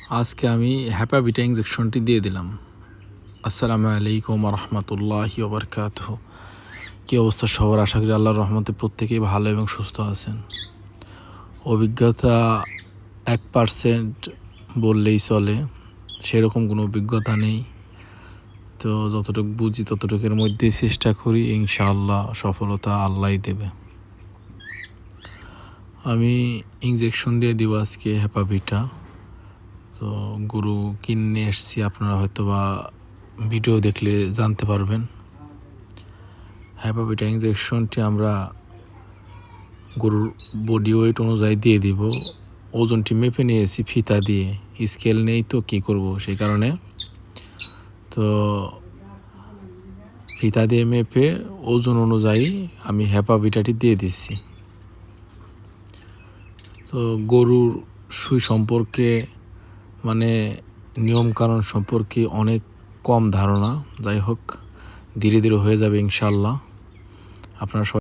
আজকে আমি হ্যাপাভিটা ইঞ্জেকশনটি দিয়ে দিলাম। আসসালামু আলাইকুম রহমতুল্লাহি ওয়া বারাকাতুহু। কী অবস্থা সবার? আশা করি আল্লাহর রহমতে প্রত্যেকেই ভালো এবং সুস্থ আছেন। অভিজ্ঞতা 1% বললেই চলে, সেরকম কোনো অভিজ্ঞতা নেই। তো যতটুকু বুঝি ততটুকুর মধ্যেই চেষ্টা করি, ইনশাআল্লাহ সফলতা আল্লাহই দেবে। আমি ইঞ্জেকশন দিয়ে দিব আজকে হ্যাপাভিটা। তো গরু কিনে এসছি, আপনারা হয়তো বা ভিডিও দেখলে জানতে পারবেন। হ্যাপাভিটা ইঞ্জেকশনটি আমরা গরুর বডি ওয়েট অনুযায়ী দিয়ে দিব। ওজনটি মেপে নিয়েছি ফিতা দিয়ে, স্কেল নেই তো কী করব, সেই কারণে তো ফিতা দিয়ে মেপে ওজন অনুযায়ী আমি হ্যাপাভিটাটি দিয়ে দিচ্ছি। তো গরুর সুই সম্পর্কে মানে নিয়মকানুন সম্পর্কে অনেক কম ধারণা। যাই হোক, ধীরে ধীরে হয়ে যাবে ইনশাআল্লাহ। আপনারা